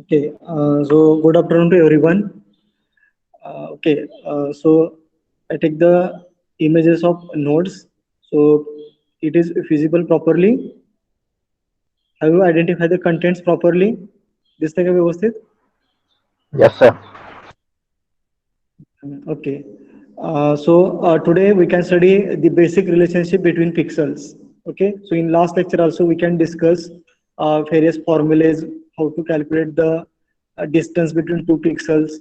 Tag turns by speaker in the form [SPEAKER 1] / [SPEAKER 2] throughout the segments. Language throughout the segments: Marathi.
[SPEAKER 1] Okay, so good afternoon to everyone. So I take the images of nodes. So it is feasible properly. Have you identified the contents properly? दिसतंय का व्यवस्थित?
[SPEAKER 2] Yes, sir.
[SPEAKER 1] Okay. Today we can study the basic relationship between pixels. Okay. So in last lecture also we can discuss various formulas, how to calculate the distance between two pixels,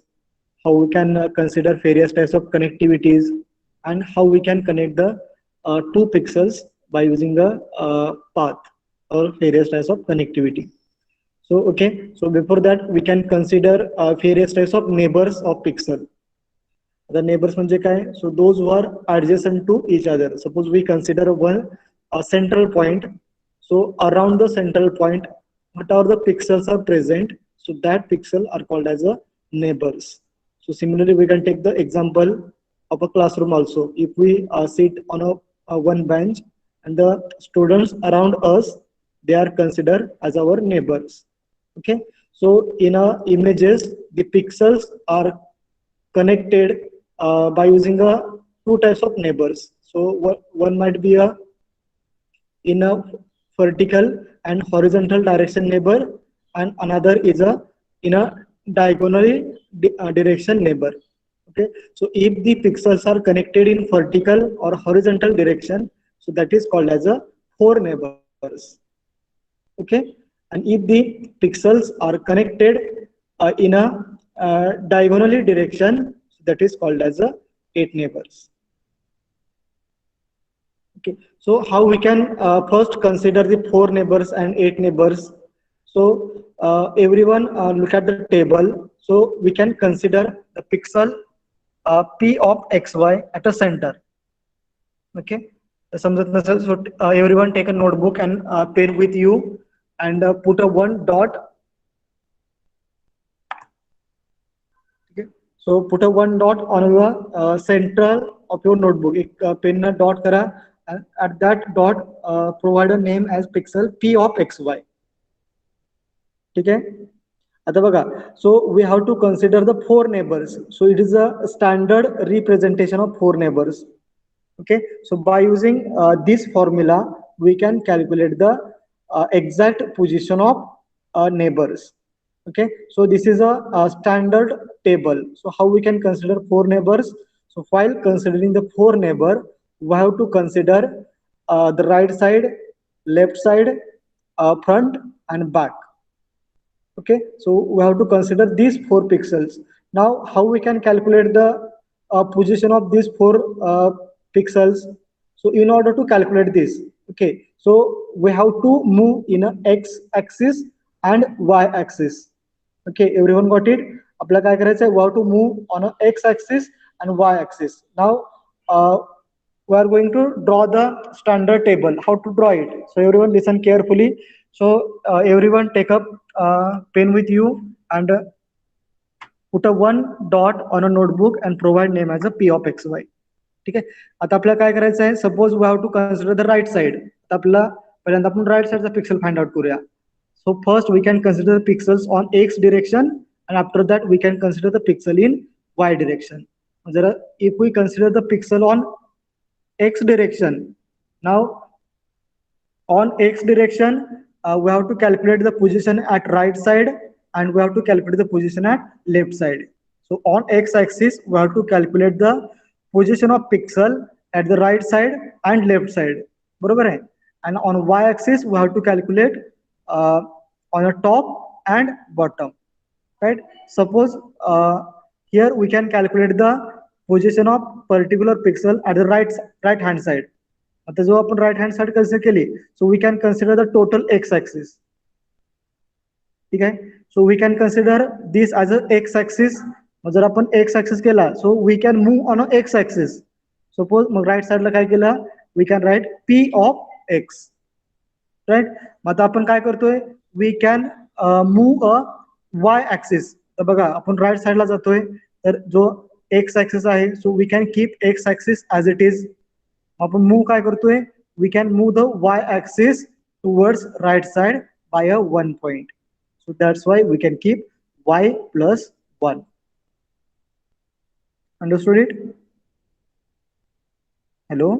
[SPEAKER 1] how we can consider various types of connectivities, and how we can connect the two pixels by using a path or various types of connectivity. So before that we can consider various types of neighbors of pixel. The neighbors म्हणजे काय? So those who are adjacent to each other. Suppose we consider one a central point. So around the central point, whatever the pixels are present, so that pixel are called as a neighbors. So similarly, we can take the example of a classroom also. If we sit on a one bench and the students around us, they are considered as our neighbors. Okay. So in our images, the pixels are connected by using two types of neighbors. So one might be a in a vertical and horizontal direction neighbor, and another is a in a diagonally direction neighbor. Okay, so if the pixels are connected in vertical or horizontal direction, so that is called as a four neighbors. Okay, and if the pixels are connected in a diagonally direction, so that is called as a eight neighbors. Okay, so how we can first consider the four neighbors and eight neighbors. So everyone look at the table. So we can consider the pixel p of xy at a center. Okay, समजत नसेल, so everyone take a notebook and pen with you and put a one dot. Okay, so put a one dot on your central of your notebook. एक pen ना dot करा, and at that dot provide a name as pixel p of xy. ठीक आहे. आता बघा, so we have to consider the four neighbors. So it is a standard representation of four neighbors. Okay, so by using this formula we can calculate the exact position of neighbors. Okay, so this is a standard table. So how we can consider four neighbors? So while considering the four neighbor, we have to consider the right side, left side, front and back. Okay, so we have to consider these four pixels. Now how we can calculate the position of these four pixels? So in order to calculate this, okay, so we have to move in a x axis and y axis. Okay, everyone got it? आपल्याला काय करायचं आहे? We have to move on a x axis and y axis. Now uh, we are going to draw the standard table. How to draw it? So everyone listen carefully. So everyone take up pen with you and put a one dot on a notebook and provide name as a p of xy. ठीक आहे. आता आपल्याला काय करायचं आहे? Suppose we have to consider the right side. तर आपल्याला पहिल्यांदा आपण राईट साइडचा पिक्सल फाइंड आउट करूया. So first we can consider the pixels on x direction, and after that we can consider the pixel in y direction. If we consider the pixel on x direction, now on x direction we have to calculate the position at right side and we have to calculate the position at left side. So on x axis we have to calculate the position of pixel at the right side and left side, बरोबर आहे. And on y axis we have to calculate uh, on the top and bottom, right? Suppose here we can calculate the position of particular pixel at the right hand side. आता जो आपण राईट हँड साइड कन्सिडर केली, so we can consider the total x axis. ठीक आहे. So we can consider this as a x axis. जर आपण एक्स ऍक्सिस केला, so we can move on a x axis. Suppose मग राईट साइडला काय केलं, we can write p of x, right. मग आता आपण काय करतोय, we can move a y axis. तर बघा आपण राईट साइडला जातोय, तर जो एक्स ऍक्सिस आहे, so we can keep x axis as it is. आपण मूव्ह काय करतोय, we can move the y axis towards right side by a one point. So that's why we can keep y plus 1. Understood it? Hello?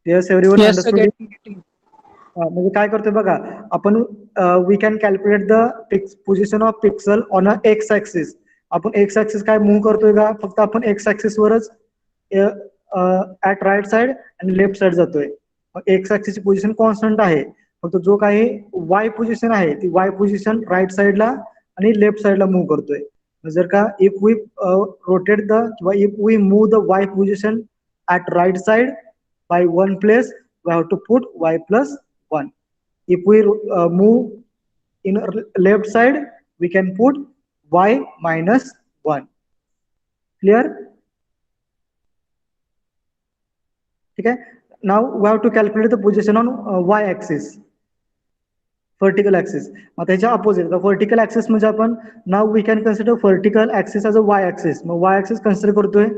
[SPEAKER 1] Yes, everyone
[SPEAKER 3] Yes, sir.
[SPEAKER 1] understood it? म्हणजे काय करतोय बघा आपण we can calculate the position of pixel on a x axis. आपण एक्स ऍक्सिस काय मूव्ह करतोय का फक्त आपण एक्स ऍक्सिस वरच ऍट राईट साइड आणि लेफ्ट साइड जातोय. एक्स ऍक्सिसची पोझिशन कॉन्स्टंट आहे, फक्त जो काही वाय पोझिशन आहे ती वाय पोझिशन राईट साइडला आणि लेफ्ट साइडला मूव्ह करतोय. जर का इफ वी रोटेट द किंवा if we move the y position at right side by one place, we have to put y plus 1. If we move in left side, we can put y minus 1. Clear? Okay. Now we have to calculate the position on y axis, vertical axis. मग त्याच्या opposite, the vertical axis म्हणजे आपण now we can consider vertical axis as a y axis. मग y axis consider करतोय,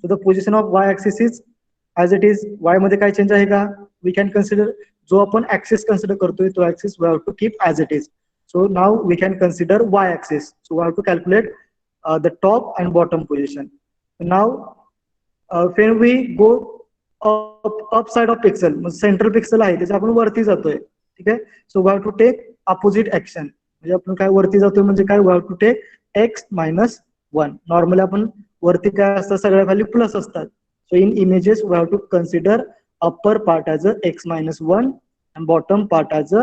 [SPEAKER 1] so the position of y axis is as it is. y मध्ये काय चेंज आहे का? We can consider जो आपण axis consider करतोय तो axis we have to keep as it is. So now we can consider y axis. So we have to calculate the top and bottom position. Now when we go up side of pixel, central pixel आहे त्याच्या आपण वरती जातोय. ठीक आहे. So we have to take opposite action. म्हणजे आपण काय वरती जातोय म्हणजे काय, we have to take x minus 1. Normally आपण वरती काय असतं, सगळ्या व्हॅल्यू प्लस असतात. So in images, we have to consider upper part as a x minus 1 and bottom part as a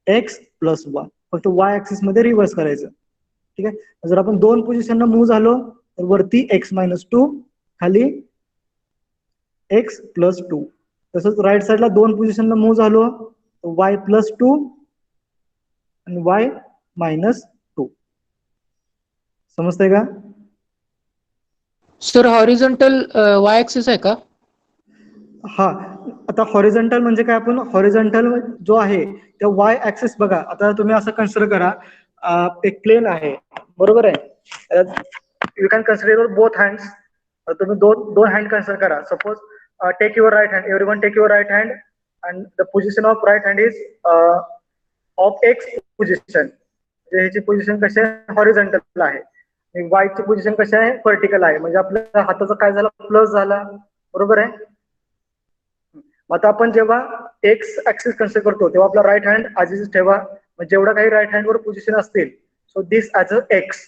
[SPEAKER 1] x plus 1. फक्त y axis मध्ये रिव्हर्स करायचं. ठीक आहे. जर आपण दोन पोझिशनला मूव्ह झालो तर वरती x minus 2, खाली x plus 2. तसंच राईट साइडला दोन पोझिशनला मूव्ह झालो तर y plus 2 आणि y minus 2. समजतंय का?
[SPEAKER 3] सर हॉरिझॉन्टल y ऍक्सिस आहे का?
[SPEAKER 1] हा, आता हॉरिझॉन्टल म्हणजे काय, आपण हॉरिझॉन्टल जो आहे त्या वाय ऍक्सिस बघा. आता तुम्ही असं कन्सिडर करा, एक प्लेन आहे बरोबर आहे. You can consider both hands. तुम्ही दोन हँड कन्सिडर करा. Suppose take your right hand, everyone take your right hand and the position of right hand is of x position. म्हणजे ह्याची पोझिशन कशी आहे, हॉरिझॉन्टल आहे. वाय ची पोझिशन कशी आहे, व्हर्टिकल आहे. म्हणजे आपल्या हाताचा काय झाला, प्लस झाला बरोबर आहे. आता आपण जेव्हा एक्स ऍक्सिस कन्सिडर करतो तेव्हा आपला राईट हँड आधीच ठेवा. जेवढा काही राईट हँड वर पोझिशन असतील, so this as a x.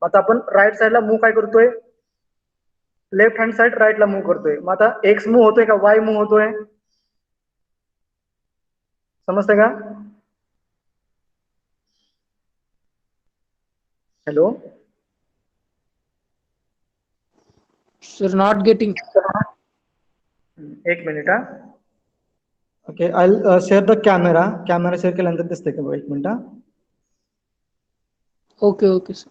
[SPEAKER 1] आता आपण राईट साइडला मूव्ह काय करतोय, लेफ्ट हँड साइड राईटला मूव्ह करतोय. मग आता एक्स मूव्ह होतोय का वाय मूव्ह होतोय, समजतंय का? Hello
[SPEAKER 3] sir not getting.
[SPEAKER 1] एक मिनिट. हा okay, I share the camera. Camera share केल्यानंतर दिसतंय का बघा, एक मिनिट.
[SPEAKER 3] Okay okay sir.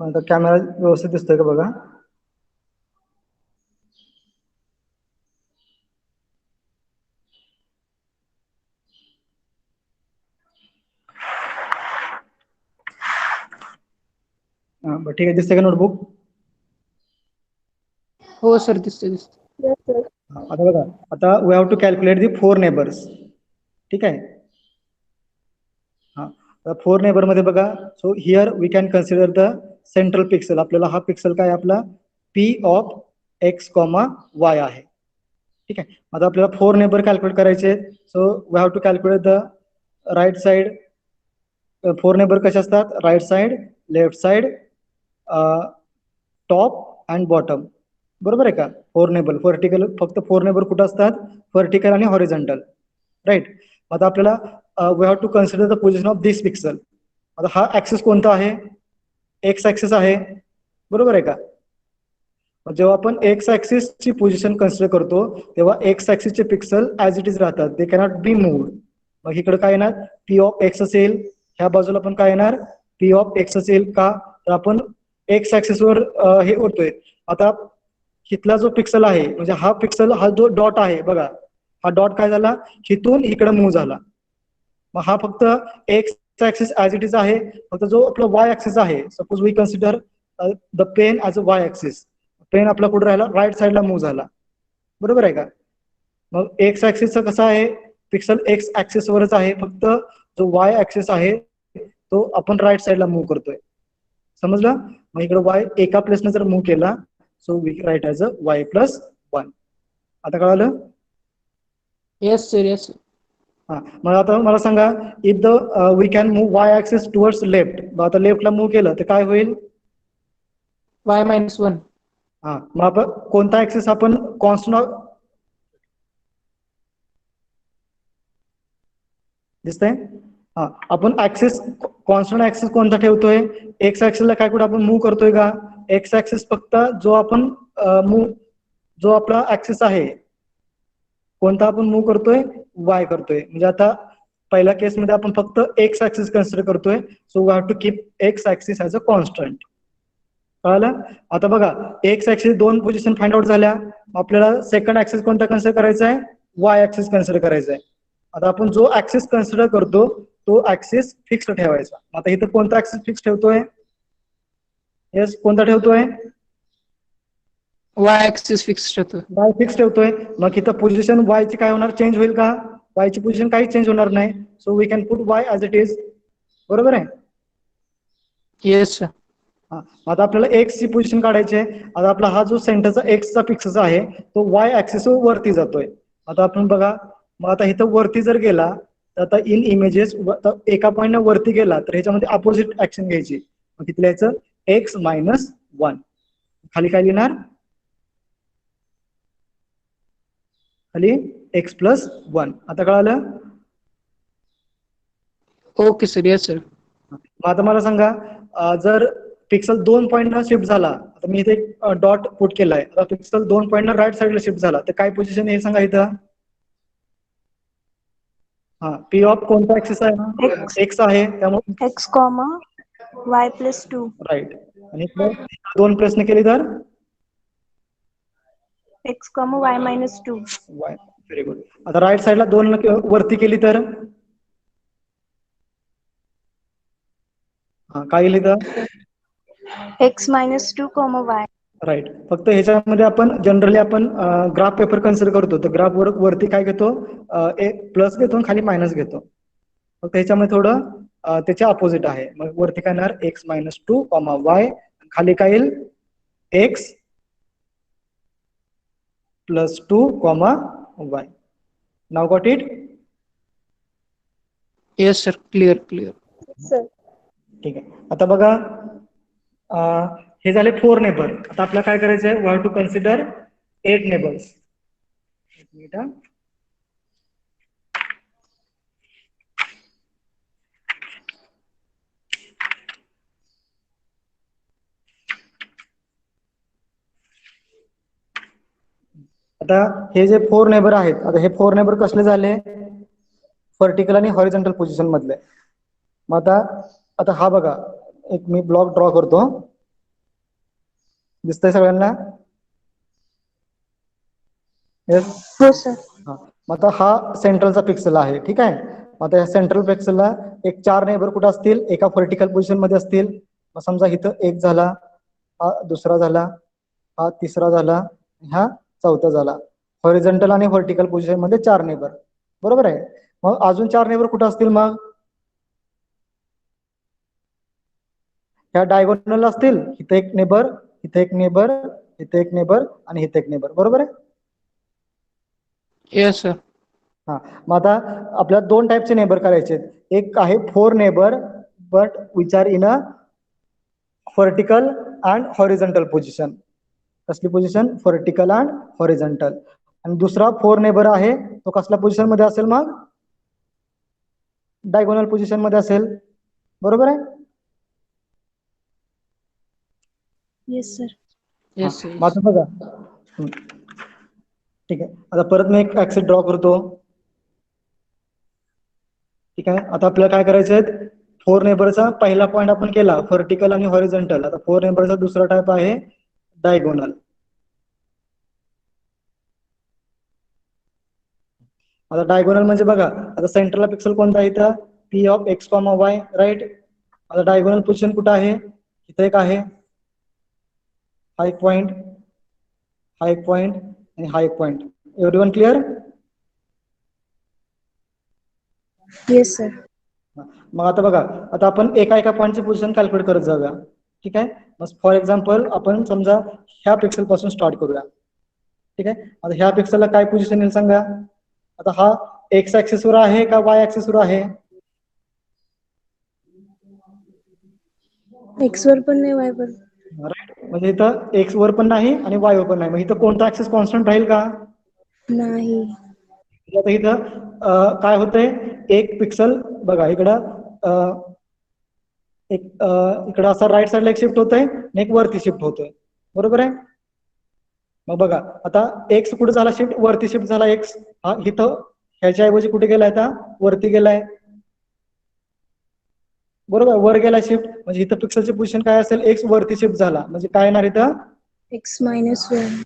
[SPEAKER 1] आता कॅमेरा व्यवस्थित दिसतोय का बघा. ठीक आहे, दिसतंय का नोटबुक?
[SPEAKER 3] हो सर, दिसते दिसते.
[SPEAKER 1] आता बघा, आता we have to calculate the 4 neighbours. ठीक आहे. हा, 4 नेबर मध्ये बघा, so here we can consider the central pixel. आपल्याला हा पिक्सल काय आपला p of x comma y आहे. ठीक आहे. आता आपल्याला 4 नेबर कॅल्क्युलेट करायचे. So we have to calculate the right side. 4 neighbour कसे असतात, right side, left side, top and bottom. बरोबर आहे का? 4 नेबर व्हर्टिकल, फक्त 4 नेबर कुठं असतात, व्हर्टिकल आणि हॉरिझॉन्टल. राईट. आता आपल्याला we have to consider the position of this pixel. आता हा ऍक्सिस कोणता आहे, एक्स ऍक्सिस आहे बरोबर आहे का? जेव्हा आपण एक्स ऍक्सिस ची पोझिशन कन्सिडर करतो तेव्हा एक्स ऍक्सिस चे पिक्सल ऍज इट इज राहतात, दे कॅनॉट बी मूव्ड. मग इकडे काय येणार, पी ऑफ एक्स असेल, ह्या बाजूला पण काय येणार, पी ऑफ एक्स असेल. का तर आपण एक्स ऍक्सिस वर हे होतोय. आता इथला जो पिक्सल आहे, म्हणजे हा पिक्सल, हा जो डॉट आहे बघा, हा डॉट काय झाला, इथून इकडे मूव्ह झाला. मग हा फक्त x axis as it is आहे. फक्त जो आपला वाय ऍक्सिस आहे, suppose we consider the pen as a y axis, pen आपला कुठे राहिला, राईट साईडला मूव्ह झाला. बरोबर आहे का. मग एक्स ऍक्सिसचा कसा आहे, पिक्सल एक्स ऍक्सिस वरच आहे, फक्त जो वाय ऍक्सिस आहे तो आपण राईट साईडला मूव्ह करतोय. समजलं. मग इकडे वाय एका प्लेसने जर मूव्ह केला, so we write as a y plus 1. आता कळालं.
[SPEAKER 3] Yes, sir. Yes, sir.
[SPEAKER 1] हा, मग आता मला सांगा, if the we can move y axis towards left, आता लेफ्टला मूव्ह केलं तर काय होईल.
[SPEAKER 3] Y minus 1.
[SPEAKER 1] हा, मग आपण कोणता ऍक्सिस आपण कॉन्स्टंट दिसतंय. हा, आपण ऍक्सिस कॉन्स्टंट ऍक्सिस कोणता ठेवतोय, एक्स ऍक्सिसला काय कुठे आपण मूव्ह करतोय का. एक्स ऍक्सिस फक्त जो आपण जो आपला ऍक्सिस आहे कोणता आपण मूव्ह करतोय, वाय करतोय. म्हणजे आता पहिल्या केसमध्ये आपण फक्त एक्स ऍक्सिस कन्सिडर करतोय, so we have to keep x axis as a constant. कळालं. आता बघा, x axis 2 position find out झाल्या, आपल्याला सेकंड ऍक्सिस कोणता कन्सिडर करायचा आहे, वाय ऍक्सिस कन्सिडर करायचा आहे. आता आपण जो ऍक्सिस कन्सिडर करतो तो ऍक्सिस फिक्स ठेवायचा. आता इथं कोणता ऍक्सिस फिक्स ठेवतोय, येस कोणता ठेवतोय,
[SPEAKER 3] Y axis fixed होतो.
[SPEAKER 1] वाय फिक्स ठेवतोय. मग इथं पोझिशन वाय ची काय होणार, चेंज होईल का, वाय ची पोझिशन काही चेंज होणार नाही. So we can put y as it is. बरोबर आहे.
[SPEAKER 3] Yes, sir.
[SPEAKER 1] हा, आता आपल्याला एक्स ची पोझिशन काढायची आहे. आता आपला हा जो सेंटरचा एक्सचा पिक्सल आहे तो वाय ऍक्सिस वरती जातोय. आता आपण बघा, मग आता इथं वरती जर गेला तर आता इन इमेजेस एका पॉईंट वरती गेला तर ह्याच्यामध्ये अपोजिट ऍक्शन घ्यायची. मग तिथलं याचं एक्स मायनस 1, खाली काय लिहिणार, खाली एक्स प्लस 1. आता कळालं.
[SPEAKER 3] Okay, sir. Yes, sir.
[SPEAKER 1] मग आता मला सांगा, जर पिक्सल 2 पॉईंटला शिफ्ट झाला, आता मी इथे डॉट पुट केलाय, आता पिक्सल 2 पॉईंटला राईट साईडला शिफ्ट झाला तर काय पोझिशन आहे सांगा इथं. हा, पी ऑफ कोणता ऍक्सिस आहे, एक्स आहे, त्यामुळे
[SPEAKER 4] x comma y plus 2
[SPEAKER 1] right. आणि 2 प्रश्न केले तर
[SPEAKER 4] x comma y minus 2
[SPEAKER 1] Y. Very good. आता राईट साईडला 2 वरती केली तर, हा काय लिहिलं,
[SPEAKER 4] x minus 2 comma y
[SPEAKER 1] right. फक्त ह्याच्यामध्ये आपण जनरली आपण ग्राफ पेपर कन्सिडर करतो, तर ग्राफ वरती काय घेतो, एक प्लस घेतो आणि खाली मायनस घेतो. फक्त ह्याच्यामध्ये थोडं त्याच्या अपोजिट आहे. मग वरती काय येणार, एक्स मायनस 2 कॉमा वाय, खाली काय येईल, x plus 2 comma y. Now got it.
[SPEAKER 3] Yes, sir. Clear, clear.
[SPEAKER 4] sir
[SPEAKER 1] ठीक आहे. आता बघा, हे झाले 4 नेबर. आता आपल्याला काय करायचं आहे, we have to consider 8 neighbours. आता हे जे 4 नेबर आहेत, आता हे 4 नेबर कसले झाले, व्हर्टिकल आणि हॉरिझॉन्टल पोझिशन मधले. मग आता हा बघा, एक मी ब्लॉक ड्रॉ करतो, दिसतंय सगळ्यांना. येस.
[SPEAKER 4] हो सर
[SPEAKER 1] मग आता हा सेंट्रलचा पिक्सल आहे. ठीक आहे. मग आता या सेंट्रल पिक्सलला एक 4 नेबर कुठे असतील, एका व्हर्टिकल पोझिशन मध्ये असतील. मग समजा इथं एक झाला, हा दुसरा झाला, हा तिसरा झाला, हा चौथा झाला. हॉरिझॉन्टल आणि व्हर्टिकल पोझिशन मध्ये 4 नेबर. बरोबर आहे. मग अजून 4 नेबर कुठे असतील, मग ह्या डायगोनल असतील. इथे एक नेबर, इथे एक नेबर, इथे एक नेबर आणि इथे एक नेबर. बरोबर आहे.
[SPEAKER 3] Yes, sir.
[SPEAKER 1] हा, मग आता आपल्याला 2 टाईपचे नेबर करायचे आहेत. एक आहे 4 neighbour but which are in a vertical and horizontal position. कसली पोझिशन, व्हर्टिकल अँड हॉरिझॉन्टल. आणि दुसरा 4 नेबर आहे, तो कसल्या पोझिशन मध्ये असेल, मग डायगोनल पोझिशन मध्ये असेल. बरोबर आहे.
[SPEAKER 4] Yes sir
[SPEAKER 3] Yes, sir.
[SPEAKER 1] मग आता बघा, ठीक आहे. आता परत मी एक ऍक्सिस ड्रॉ करतो. ठीक आहे. आता आपल्याला काय करायचं आहे, 4 नेबरचा पहिला पॉईंट आपण केला व्हर्टिकल आणि हॉरिझॉन्टल. आता 4 नेबरचा दुसरा टाइप आहे डायगोनल. आता डायगोनल म्हणजे बघा, आता सेंटरला पिक्सल कोणता आहे इथं, p of x comma y, right. आता डायगोनल पोझिशन कुठं आहे, इथं एक आहे, हा एक पॉइंट, हा एक पॉइंट आणि हा एक point. Everyone clear?
[SPEAKER 4] Yes, sir.
[SPEAKER 1] मग आता बघा, आता आपण एका एका पॉईंटची पोझिशन कॅल्क्युलेट करत जाऊया. ठीक आहे. मग फॉर एक्झाम्पल आपण समजा ह्या पिक्सल पासून स्टार्ट करूया. ठीक आहे. आता ह्या पिक्सलला काय पोझिशन येईल सांगा. आता हा एक्स ऍक्सिस वर आहे का वाय ऍक्सिस वर आहे?
[SPEAKER 4] X वर पण नाही, Y वर.
[SPEAKER 1] राईट. म्हणजे इथं एक्स वर पण नाही आणि वाय वर पण नाही. मग इथं कोणता ऍक्सिस कॉन्स्टंट राहील का?
[SPEAKER 4] नाही.
[SPEAKER 1] आता इथं काय होतंय, एक पिक्सल बघा इकडं इकडं असं राईट साईडला एक शिफ्ट होतंय आणि एक वरती शिफ्ट होतोय, बरोबर आहे. मग बघा आता एक्स कुठे झाला शिफ्ट, वरती शिफ्ट झाला एक्स. हा इथं ह्याच्या ऐवजी कुठे गेलाय, आता वरती गेलाय, बरोबर. वर गेला शिफ्ट, म्हणजे इथं पिक्सलची पोझिशन काय असेल, एक्स वरती शिफ्ट झाला म्हणजे काय येणार इथं,
[SPEAKER 4] X minus 1.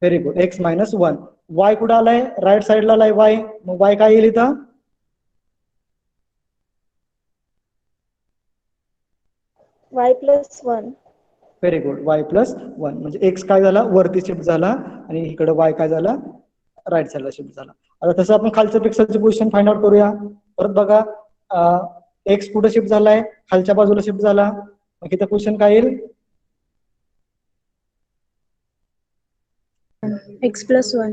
[SPEAKER 1] Very good, x minus 1. Y कुठं आलाय, राईट साईडला आलाय वाय, मग वाय काय येईल इथं,
[SPEAKER 4] Y plus 1.
[SPEAKER 1] Very good, Y plus 1. म्हणजे एक्स काय झाला, वरती शिफ्ट झाला आणि इकडे वाय काय झाला, राईट साईडला शिफ्ट झाला. आता तसं आपण खालच्या पिक्सलची पोझिशन फाइंड आउट करूया. परत बघा, एक्स कुठे शिफ्ट झालाय, खालच्या बाजूला शिफ्ट झाला, मग इथं पोझिशन काय येईल,
[SPEAKER 4] X plus 1.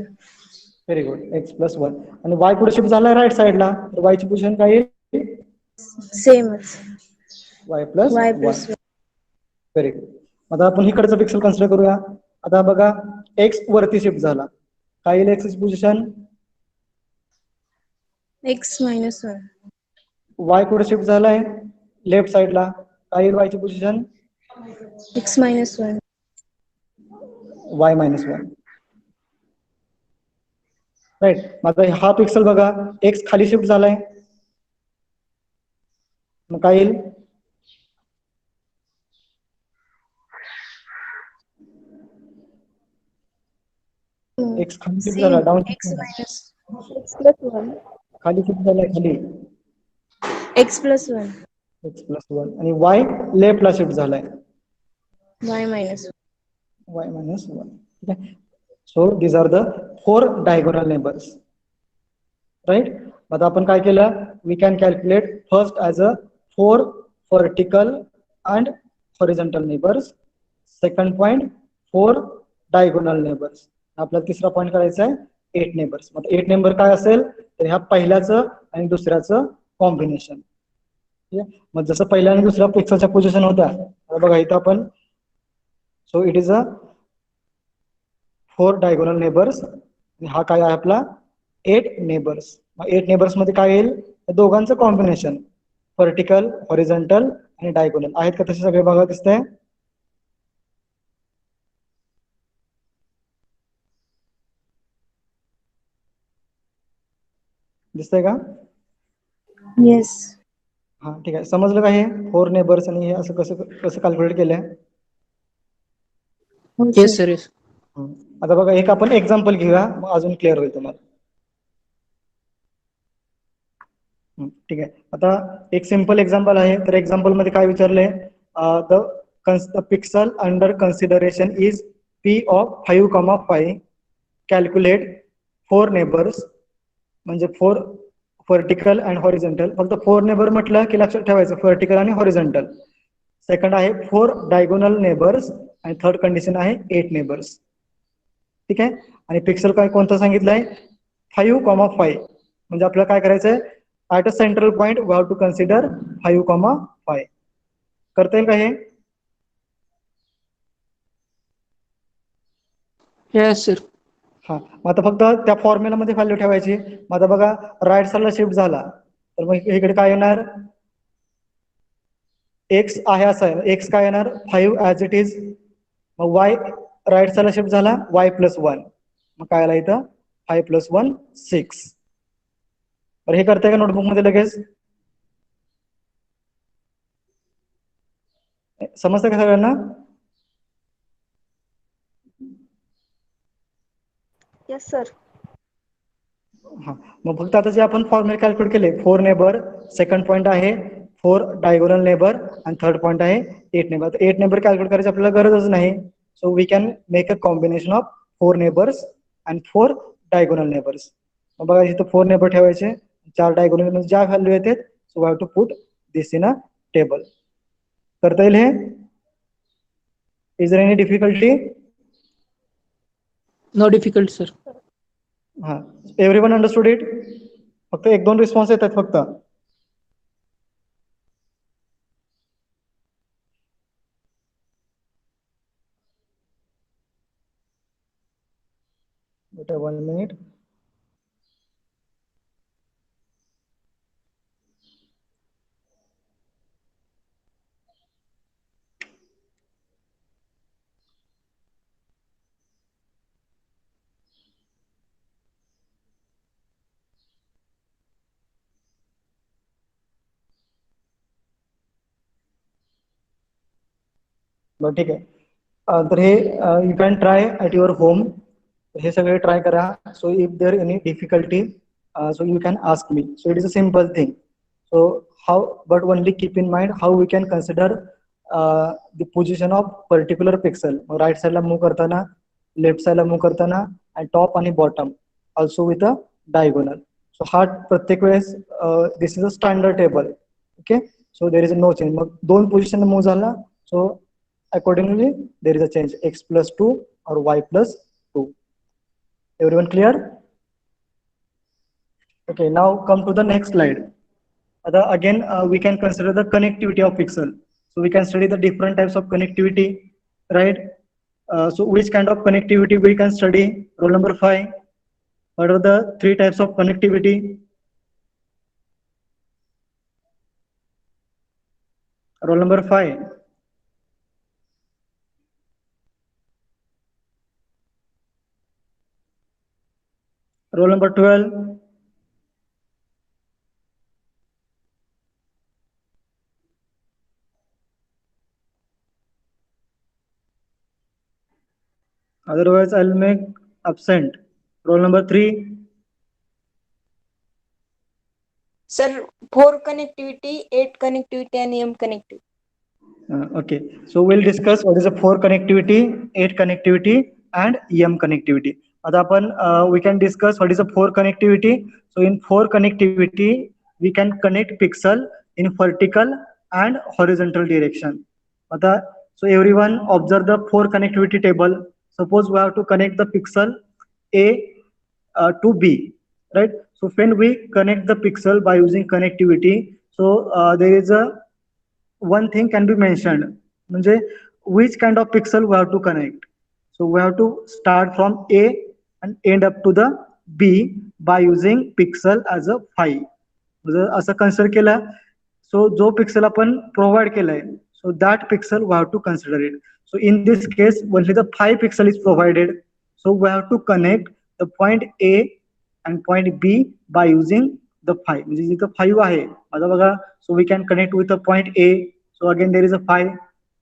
[SPEAKER 1] Very good, x plus 1. आणि वाय कुठे शिफ्ट झालाय, राईट साईडला, तर वायची पोझिशन काय येईल,
[SPEAKER 4] Same.
[SPEAKER 1] Y plus
[SPEAKER 4] Y
[SPEAKER 1] 1.
[SPEAKER 4] plus 1.
[SPEAKER 1] Very good. आता आपण इकडचं पिक्सल कन्सिडर करूया. आता बघा, एक्स वरती शिफ्ट झाला, काय येईल एक्सची पोझिशन,
[SPEAKER 4] X minus 1.
[SPEAKER 1] वाय कुठे शिफ्ट झालाय, लेफ्ट साईडला, काय येईल वायची position,
[SPEAKER 4] X minus 1.
[SPEAKER 1] Y minus 1. Right. मग आता हा पिक्सल बघा, एक्स खाली शिफ्ट झालाय, मग काय येईल, एक्स खाली शिफ्ट झाला,
[SPEAKER 4] Same.
[SPEAKER 1] डाऊन शिफ्ट
[SPEAKER 4] X
[SPEAKER 1] झाला,
[SPEAKER 4] minus. X plus 1.
[SPEAKER 1] खाली शिफ्ट झालाय, खाली
[SPEAKER 4] X plus 1.
[SPEAKER 1] X plus 1. आणि वाय लेफ्टला शिफ्ट झालाय,
[SPEAKER 4] Y minus 1.
[SPEAKER 1] y minus 1. ठीक आहे. So these are the 4 diagonal neighbors, right? आता आपण काय केलं, we can calculate first as a 4 vertical and horizontal neighbors. Second point 4 diagonal neighbors. आपला तिसरा पॉइंट करायचा आहे 8 neighbors. मग 8 नंबर काय असेल, तर ह्या पहिल्याचं आणि दुसऱ्याचं कॉम्बिनेशन. मग जसं पहिल्या आणि दुसऱ्या पिक्सलच्या पोझिशन होत्या, बघा इथं आपण, so it is a 4 diagonal neighbours. हा काय आहे आपला 8 नेबर्स. मग 8 नेबर्स मध्ये काय येईल, दोघांचं कॉम्बिनेशन, व्हर्टिकल, हॉरिझॉन्टल आणि डायगोनल आहेत का तसे सगळे बघा, दिसतंय, दिसतंय का?
[SPEAKER 4] Yes.
[SPEAKER 1] हा ठीक आहे. समजलं का हे 4 नेबर्स आणि हे असं कसं कसं कॅल्क्युलेट केलंय?
[SPEAKER 4] Oh,
[SPEAKER 3] Yes,
[SPEAKER 4] sir.
[SPEAKER 3] sir. Yes.
[SPEAKER 1] आता बघा, एक आपण एक्झाम्पल घेऊया, मग अजून क्लिअर होईल तुम्हाला. ठीक आहे. आता एक सिंपल एक्झाम्पल आहे. तर एक्झाम्पल मध्ये काय विचारलंय, the pixel under consideration is P of 5,5. Calculate 4 neighbours, म्हणजे 4 व्हर्टिकल अँड हॉरिझॉन्टल. फक्त 4 नेबर म्हटलं की लक्षात ठेवायचं व्हर्टिकल आणि हॉरिझॉन्टल. सेकंड आहे 4 डायगोनल नेबर्स आणि थर्ड कंडिशन आहे 8 नेबर्स. ठीक आहे. आणि पिक्सल काय कोणतं सांगितलंय, 5,5. म्हणजे आपल्याला काय करायचंय, at a central point we have to consider 5,5. करता येईल का हे?
[SPEAKER 3] Yes, sir.
[SPEAKER 1] हा. मग आता फक्त त्या फॉर्म्युला मध्ये व्हॅल्यू ठेवायची. मग आता बघा, राईट साईडला शिफ्ट झाला, तर मग इकडे काय येणार, एक्स आहे असं आहे, एक्स काय येणार 5 ऍज इट इज. मग वाय राईट साईडला शिफ्ट झाला, वाय प्लस 1. मग काय आला इथं 5 प्लस 1 6. तर हे करताय का नोटबुक मध्ये लगेच? समजतं का सगळ्यांना?
[SPEAKER 4] Yes, sir.
[SPEAKER 1] हा, मग फक्त आता जे आपण फॉर्म्युला कॅल्क्युलेट केले, 4 नेबर, सेकंड पॉईंट आहे 4 डायगोनल नेबर आणि थर्ड पॉईंट आहे 8 नेबर. 8 नेबर कॅल्क्युलेट करायची आपल्याला गरजच नाही. So we can make a combination of 4 neighbours and 4 diagonal neighbours. मग बघा इथं 4 नेबर ठेवायचे, 4 डायगोनल मध्ये ज्या व्हॅल्यू येतात, so we have to put this in a table. करता येईल हे? Is there any difficulty?
[SPEAKER 3] No difficult, sir.
[SPEAKER 1] हा, एव्हरीवन अंडरस्टूड इट? फक्त 1-2 रिस्पॉन्स येतात फक्त. Wait 1 minute. बरं ठीक आहे. तर हे you can try at your home. हे सगळे ट्राय करा. So if there any difficulty so you can ask me. So it is a simple thing. So how, but only keep in mind how we can consider the position of particular pixel. Right साईडला मूव्ह करताना, लेफ्ट साईडला मूव्ह करताना, आणि टॉप आणि bottom also with a diagonal. So हा प्रत्येक वेळेस this is a standard table. Okay, so there is no change. मग 2 पोझिशन मूव्ह झाला, so accordingly there is a change, x plus 2 or y plus 2. Everyone clear? Okay, now come to the next slide. Again we can consider the connectivity of pixel. So we can study the different types of connectivity, right? So which kind of connectivity we can study? Roll number 5. What are the 3 types of connectivity? Roll number 5. Roll number 12. Otherwise I'll make absent. Roll number 3.
[SPEAKER 4] Sir, 4 connectivity, 8 connectivity, and M connectivity.
[SPEAKER 1] Okay, so we'll discuss what is a 4 connectivity, 8 connectivity, and EM connectivity. We can discuss what is a 4 connectivity. So in 4 connectivity, we can connect pixel in vertical and horizontal direction. So everyone observe the 4 connectivity table. Suppose we have to connect the pixel A to B, right? So when we connect the pixel by using connectivity, so there is a one thing can be mentioned, म्हणजे which kind of pixel we have to connect. So we have to start from A and end up to the B by using pixel as a 5. जर असं कन्सिडर केलं, सो जो पिक्सल आपण प्रोव्हाइड केलाय, so that pixel we have to consider it. So in this case only the 5 pixel is provided, so we have to connect the point A and point B by using the 5. म्हणजे जिथं 5 आहे, आता बघा, so we can connect with a point A. So again there is a 5,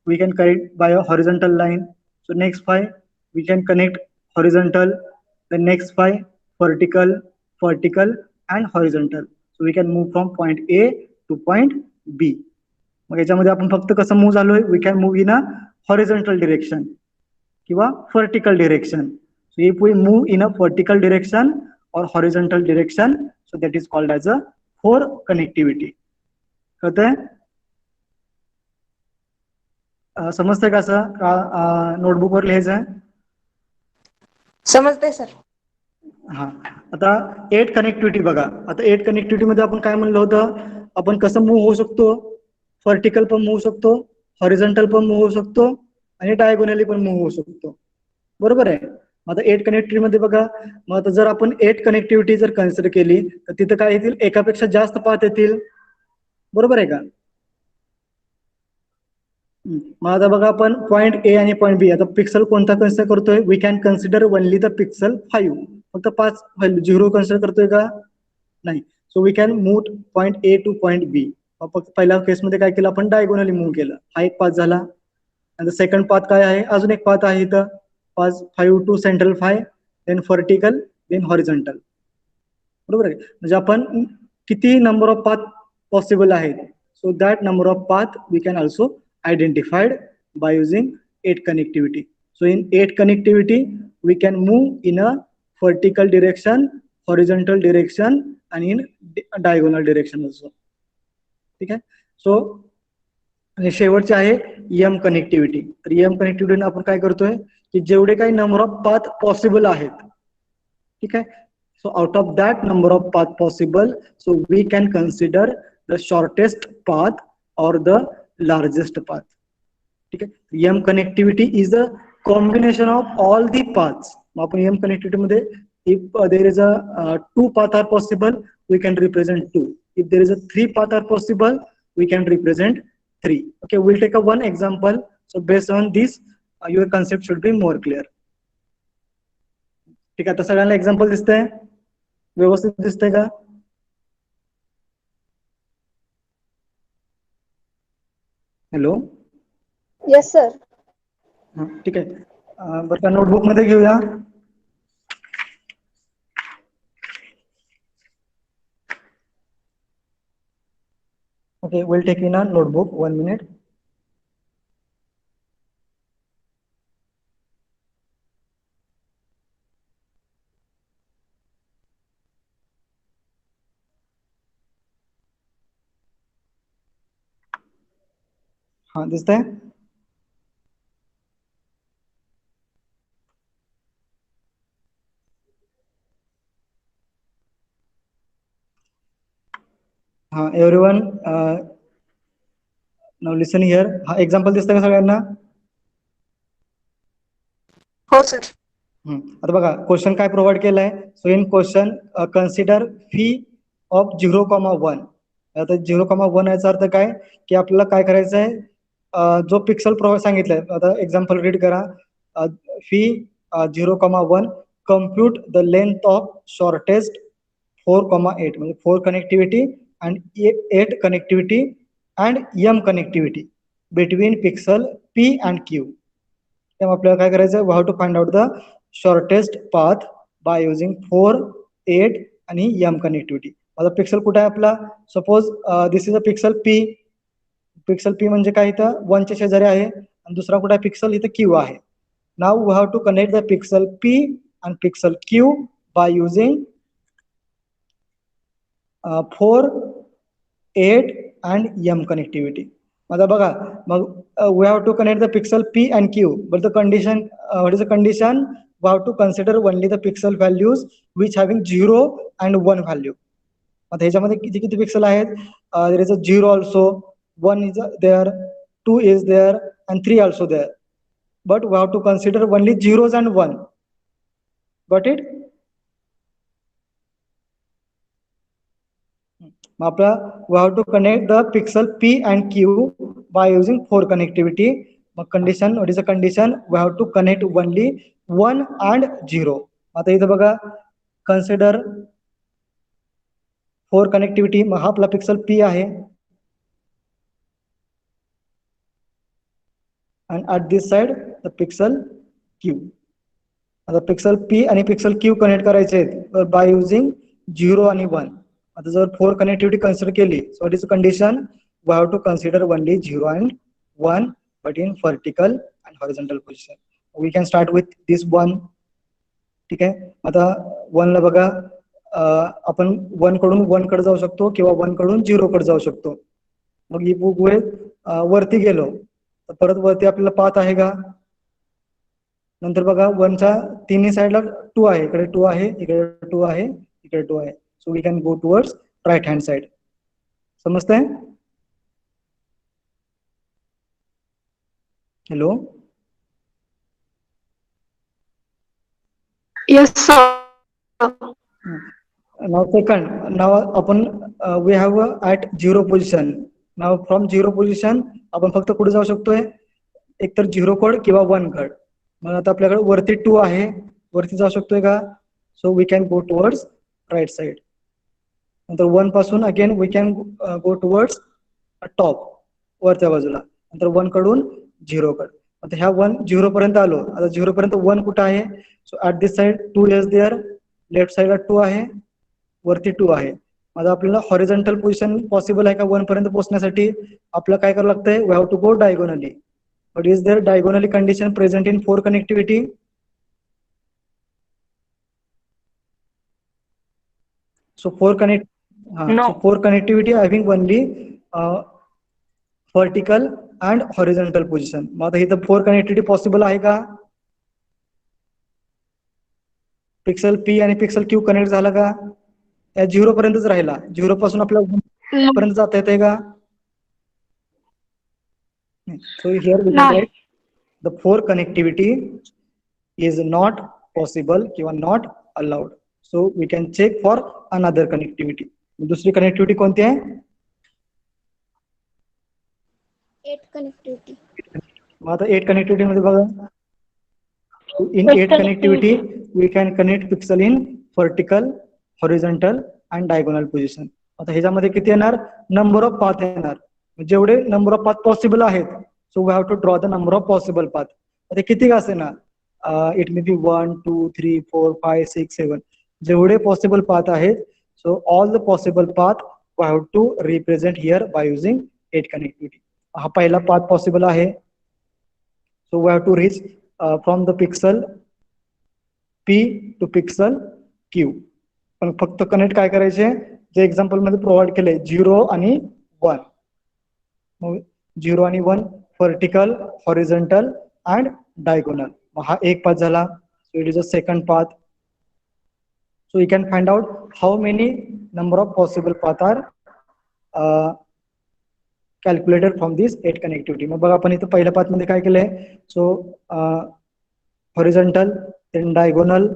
[SPEAKER 1] we can connect by a horizontal line. So next 5 we can connect horizontal, the next 5 vertical, vertical and horizontal. So we can move from point A to point B. मग याच्यामध्ये आपण फक्त कसं मूव्ह झालोय, we can move in a horizontal direction किंवा vertical direction. So if we move in a vertical direction or horizontal direction, so that is called as a 4 connectivity. कळतंय? समजतंय का? असं नोटबुक वर लिहायचं?
[SPEAKER 4] समजतंय सर.
[SPEAKER 1] हा, आता 8 कनेक्टिव्हिटी बघा. आता 8 कनेक्टिव्हिटी मध्ये आपण काय म्हणलं होतं, आपण कसं मूव्ह होऊ शकतो? व्हर्टिकल पण मूव्ह होऊ शकतो, हॉरिझॉन्टल पण मूव्ह होऊ शकतो आणि डायगोनली पण मूव्ह होऊ शकतो. बरोबर आहे? आता 8 कनेक्टिव्हिटी मध्ये बघा, मग आता जर आपण 8 कनेक्टिव्हिटी जर कन्सिडर केली, तर तिथं काय येतील? एकापेक्षा जास्त पाथ येतील. बरोबर आहे का? मग आता बघा, आपण पॉईंट ए आणि पॉईंट बी, आता पिक्सल कोणता कन्सिडर करतोय? We can consider only the pixel 5. फक्त 5 व्हॅल्यू, 0 कन्सिडर करतोय का? नाही. So we can move point A to point B. फक्त पहिल्या केसमध्ये काय केलं आपण? डायगोनली मूव्ह केलं. हा एक पाथ झाला. आणि सेकंड पाथ काय आहे, अजून एक पाथ आहे इथं, path 5 to central 5, then vertical, then horizontal. बरोबर आहे. म्हणजे आपण किती नंबर ऑफ पाथ पॉसिबल आहेत, so that number of path we can also identified by using 8 connectivity. So in 8 connectivity we can move in a vertical direction, horizontal direction and in diagonal direction also. ठीक आहे. सो आणि शेवटचे आहे एम कनेक्टिव्हिटी. तर एम कनेक्टिव्हिटी आपण काय करतोय की जेवढे काही नंबर ऑफ पाथ पॉसिबल आहेत, ठीक आहे, so out of that number of path possible, so we can consider the shortest path और द लार्जेस्ट पाथ. ठीक आहे. M connectivity is a combination of all the paths. आपण एम कनेक्टिव्हिटी मध्ये if there is a 2 path are possible, we can represent 2. If there is a 3 path are possible, we can represent 3. Okay, we'll take a one example. So based on this, your concept should be more clear. ठीक आहे. आता सगळ्यांना एक्झाम्पल दिसतंय, व्यवस्थित दिसतंय का? हॅलो.
[SPEAKER 4] Yes sir.
[SPEAKER 1] ठीक आहे. बरं का, नोटबुक मध्ये घेऊया. Okay, we'll take in a notebook. 1 minute. हाँ, दिसत आहे? हाँ, एव्हरीवन नाउ लिसन हियर. हा एक्झाम्पल दिसतंय का सगळ्यांना?
[SPEAKER 4] हो सर.
[SPEAKER 1] आता बघा, क्वेश्चन काय प्रोव्हाइड केलाय. So in question consider fee of 0,1. आता 0,1 याचा अर्थ काय की आपल्याला काय करायचं आहे, जो पिक्सल प्रोव्हाइड सांगितलाय, आता एक्झाम्पल रीड करा. Fee 0,1 compute the length of shortest 4,8 म्हणजे 4 connectivity and 8 connectivity and M connectivity between pixel P and Q. तेव्हा आपल्याला काय करायचं, we have to find out the shortest path by using 4, 8 आणि M connectivity. आता पिक्सल कुठे आहे आपला, suppose this is a pixel P. Pixel P म्हणजे काय, इथं 1 च्या शेजारी आहे, आणि दुसरा कुठे पिक्सल इथं Q आहे. Now we have to connect the pixel P and pixel Q by using 4, 8 and M connectivity. आता बघा, मग we have to connect the pixel P and Q, but the condition, what is the condition? We have to consider only the pixel values which having 0 and 1 value. आता ह्याच्यामध्ये किती किती पिक्सल आहेत, there is a 0 also, 1 is there, 2 is there and 3 also there, but we have to consider only zeros and 1. Got it? आपला we have to connect the pixel P and Q by using 4 connectivity. मग condition, what is the condition? We have to connect only 1 and 0. आता इथं बघा, consider 4 connectivity. मग हा आपला पिक्सल P आहे, and at this side the pixel Q. आता पिक्सल P आणि पिक्सल Q कनेक्ट करायचे आहेत बाय युझिंग 0 आणि 1. आता जर 4 कनेक्टिव्हिटी कन्सिडर केली, so what is the condition? We have to consider only 0 and 1 but in vertical and horizontal position. We can start with this 1. ठीक आहे. आता 1 ला बघा, आपण 1 कडून 1 कडे जाऊ शकतो किंवा 1 कडून 0 कडे जाऊ शकतो. मग ही बुक वरती गेलो तर परत वरती आपल्याला पाथ आहे का? नंतर बघा, 1च्या तिन्ही साइडला 2 आहे, इकडे 2 आहे, इकडे 2 आहे, इकडे 2 आहे. So we can go towards right hand side. समजतंय? Hello.
[SPEAKER 3] Yes, sir.
[SPEAKER 1] Now second, now आपण we have at 0 position. Now from 0 position आपण फक्त कुठे जाऊ शकतोय, एकतर 0 कड किंवा 1 कड. मग आता आपल्याकडे वरती 2 आहे, वरती जाऊ शकतोय का? So we can go towards right side. नंतर 1 पासून again we can go towards top, वरच्या बाजूला. नंतर 1 कडून 0 कड. आता ह्या 0 पर्यंत आलो. आता 0 पर्यंत 1 कुठं आहे? So at this side 2 is there, left साइडला 2 आहे, वरती 2 आहे. आता आपल्याला हॉरिझॉन्टल पोझिशन पॉसिबल आहे का 1 पर्यंत पोहोचण्यासाठी? आपल्याला काय करावं लागतंय? We have to go diagonally. But is there diagonally condition present in 4 connectivity? So
[SPEAKER 4] No.
[SPEAKER 1] so 4 connectivity having only vertical and horizontal position. मग आता इथं 4 connectivity पॉसिबल आहे का? पिक्सल P आणि पिक्सल Q कनेक्ट झाला का? या 0 पर्यंतच राहिला. 0 पासून आपल्याला 1 पर्यंत जाता येते का? So here we can write the 4 connectivity is not possible किंवा not allowed. So we can check for another connectivity. दुसरी कनेक्टिव्हिटी कोणती आहे?
[SPEAKER 4] 8 connectivity.
[SPEAKER 1] मग आता 8 कनेक्टिव्हिटी मध्ये बघा, in 8 connectivity we can connect pixel in vertical, horizontal and diagonal position. आता ह्याच्यामध्ये किती येणार? नंबर ऑफ पाथ येणार. जेवढे नंबर ऑफ पाथ पॉसिबल आहेत, so we have to draw the number of possible path. आता किती असे ना, इट मे बी 1 2 3 4 5 6 7, जेवढे पॉसिबल पाथ आहेत, so all the possible path we have to represent here by using 8 connectivity. हा पहिला पाथ पॉसिबल आहे. So we have to reach from the pixel P to pixel Q. पण फक्त कनेक्ट काय करायचे? जे एक्झाम्पल मध्ये प्रोव्हाइड केले 0 आणि 1. 0 आणि 1 व्हर्टिकल, हॉरिझॉन्टल अँड डायगोनल. हा एक पाथ झाला. So it is a second path. So you can find out how many number of possible paths are calculated from this 8 connectivity. मग बघा आपण इथं पहिल्या पाथ मध्ये काय केलंय? So horizontal, then diagonal,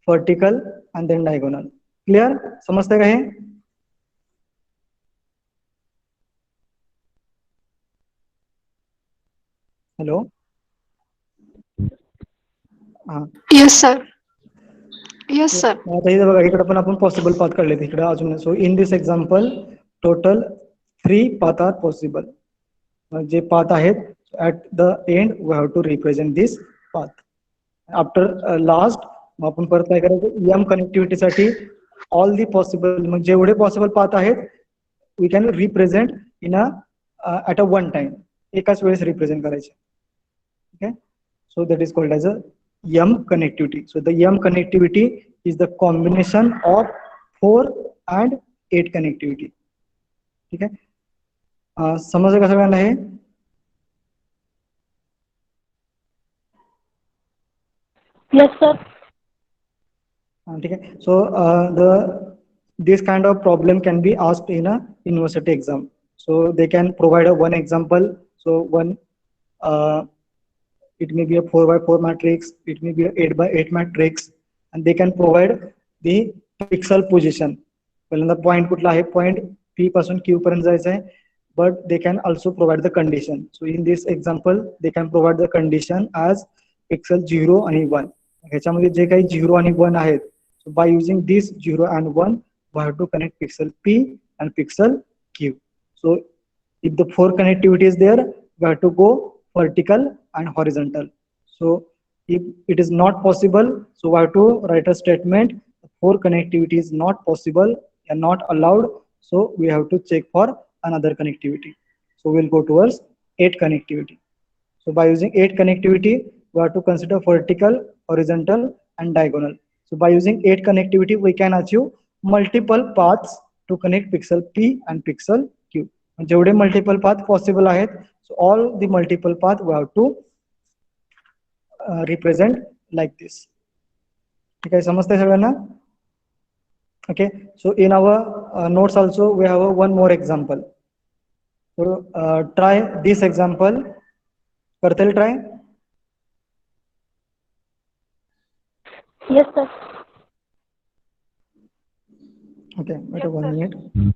[SPEAKER 1] vertical and then diagonal. Clear? समजतंय का हे? हॅलो. हा.
[SPEAKER 3] Yes, sir. Yes, sir.
[SPEAKER 1] आता इथे बघा, इकडे पण आपण पॉसिबल पाथ काढले इकडे अजून. So in this example total 3 path are possible. जे पाथ आहेत, at the end we have to represent this path. After last मग आपण परत काय करायचं? एम कनेक्टिव्हिटीसाठी ऑल दी पॉसिबल, म्हणजे जेवढे पॉसिबल पाथ आहेत, we can represent in at a one time. एकाच वेळेस रिप्रेझेंट करायचे. Okay, so that is called as a M connectivity. So the M connectivity is the combination of 4 and 8 connectivity. ठीक आहे? समजलं का सगळ्यांना हे?
[SPEAKER 5] Yes, sir.
[SPEAKER 1] ठीक आहे. So this kind of problem can be asked in a university exam. So they can provide a one example. So one it may be a 4 by 4 matrix, it may be a 8 by 8 matrix, and they can provide the pixel position. पहिल्यांदा पॉइंट कुठला आहे? पॉइंट P पासून Q पर्यंत जायचं आहे. But they can also provide the condition. So in this example, they can provide the condition as pixel 0 आणि 1. ह्याच्यामध्ये जे काही 0 आणि 1 आहेत, so by using this 0 and 1, we have to connect pixel P and pixel Q. So if the 4 connectivity is there, we have to go vertical and horizontal. So if it is not possible, so we have to write a statement: 4 connectivity is not possible and not allowed. So we have to check for another connectivity. So we'll go towards 8 connectivity. So by using 8 connectivity, we have to consider vertical, horizontal and diagonal. So by using 8 connectivity, we can achieve multiple paths to connect pixel P and pixel Q. जेवढे multiple path possible आहेत, so all the multiple path we have to represent like this. ठीक आहे? समजतंय सगळ्यांना? Okay, so in our notes also we have one more example. So try this example. करता येईल try?
[SPEAKER 5] Yes, sir.
[SPEAKER 1] Okay, wait 1 minute.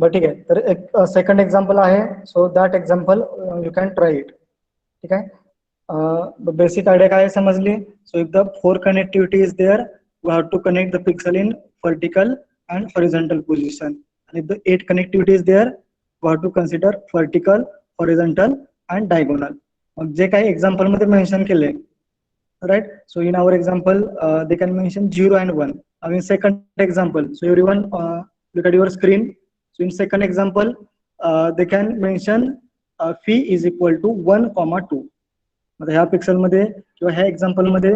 [SPEAKER 1] बरं ठीक आहे. तर एक सेकंड एक्झाम्पल आहे. So that example you can try it. ठीक आहे. बेसिक आयडिया काय आहे समजली. So if the 4 connectivity is there, we have to connect the pixel in vertical and horizontal position. And if the 8 connectivity is there, we have to consider vertical, horizontal and diagonal. मग जे काही एक्झाम्पल मध्ये मेन्शन केले, right? So in our example, they can mention 0 and 1. Now in second example, so everyone look at your screen. So in second example, they can mention phi is equal to 1, 2. आता ह्या पिक्सल मध्ये किंवा ह्या एक्झाम्पल मध्ये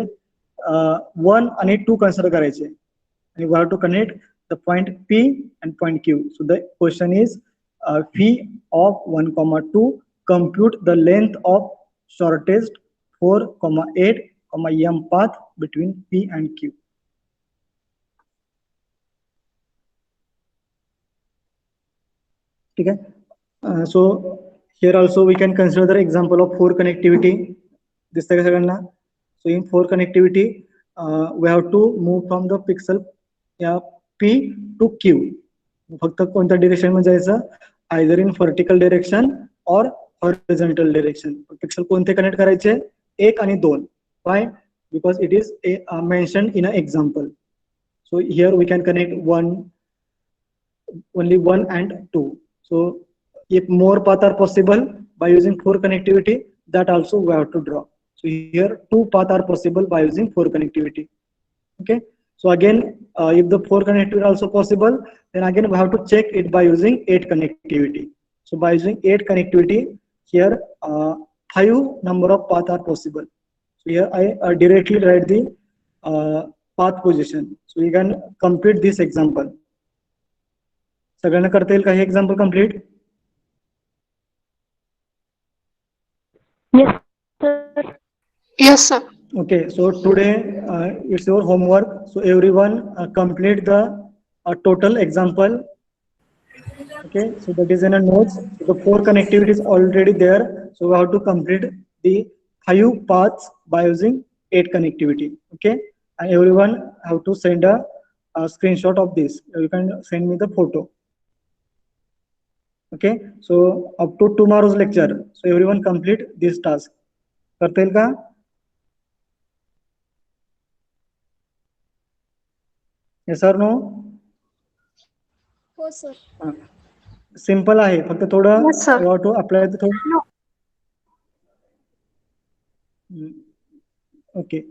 [SPEAKER 1] 1 आणि 2 कन्सिडर करायचे आणि we have to connect the point P and point Q. So the question is phi of 1, 2 compute the length of shortest 4, 8, m path between P and Q. ठीक आहे. So here also we can consider the example of 4 connectivity. दिसतंय का सगळ्यांना? So in 4 connectivity, we have to move from the pixel P to Q. फक्त कोणत्या डिरेक्शन मध्ये जायचं? either in vertical direction or horizontal direction. Pixel कोणते कनेक्ट करायचे? 1 आणि 2. Why? Because it is mentioned in an example. So here we can connect only 1 and 2. So if more paths are possible by using 4 connectivity, that also we have to draw. So here 2 paths are possible by using 4 connectivity. Okay. So again, if the 4 connectivity are also possible, then again we have to check it by using 8 connectivity. So by using 8 connectivity, here 5 number of paths are possible. So here I directly write the path position. So you can complete this example. सगळ्यांना करता येईल का हे example complete?
[SPEAKER 5] Yes, sir.
[SPEAKER 3] Yes, sir.
[SPEAKER 1] Okay, so today it's your homework. So everyone complete the total example. Okay, so that is in a notes. So the 4 connectivity is already there. So we have to complete the 5 paths by using 8 connectivity. Okay, and everyone have to send a screenshot of this. You can send me the photo. Okay, so up to tomorrow's lecture, so everyone complete this task. करता येईल का? Yes or no?
[SPEAKER 4] हो सर.
[SPEAKER 1] सिंपल आहे, फक्त थोडं
[SPEAKER 3] Yes, sir.
[SPEAKER 1] you have to apply the थोडं.
[SPEAKER 3] No.
[SPEAKER 1] Okay,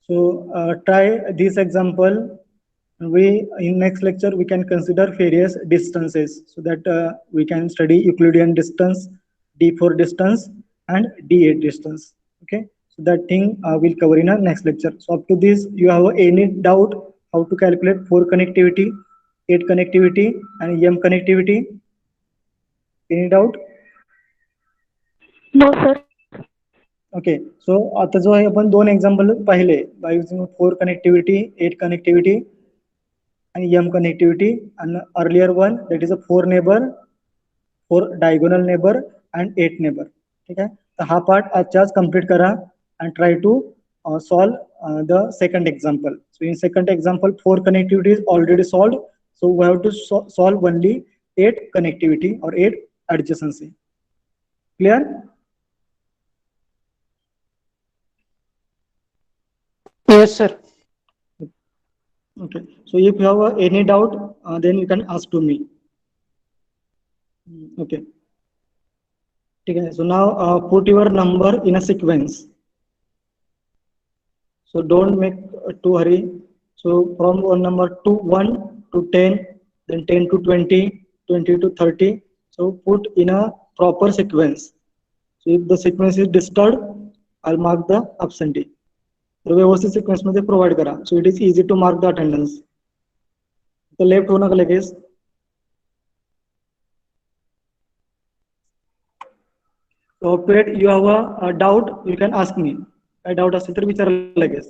[SPEAKER 1] so try this example. We in next lecture we can consider various distances, so that we can study Euclidean distance, D4 distance and D8 distance. Okay, so that thing we'll cover in our next lecture. So up to this, you have any doubt how to calculate 4 connectivity, 8 connectivity and M connectivity? Any doubt?
[SPEAKER 5] No, sir.
[SPEAKER 1] Okay, so आता जो आहे आपण 2 एक्झाम्पल पाहिले by using 4 connectivity, 8 connectivity and M connectivity, and earlier one that is a 4 neighbor, 4 diagonal neighbor and 8 neighbor. ठीक आहे, तर हा पार्ट आजच्या आज कंप्लीट करा and try to solve the second example. So in second example 4 connectivity is already solved, so we have to solve only 8 connectivity or 8 adjacency. Clear?
[SPEAKER 2] Yes, sir.
[SPEAKER 1] Okay, so if you have any doubt, then you can ask to me. Okay. Okay, so now put your number in a sequence. So don't make too hurry. So from one number to 1 to 10, then 10 to 20, 20 to 30. So put in a proper sequence. So if the sequence is disturbed, I'll mark the absentee. तर व्यवस्थित सिक्वेन्स मध्ये प्रोव्हाइड करा. So it is easy to mark the attendance. तर लेफ्ट होऊ नका लगेच. So you have a doubt, you can ask me. काय डाऊट असेल तर विचारा लगेच.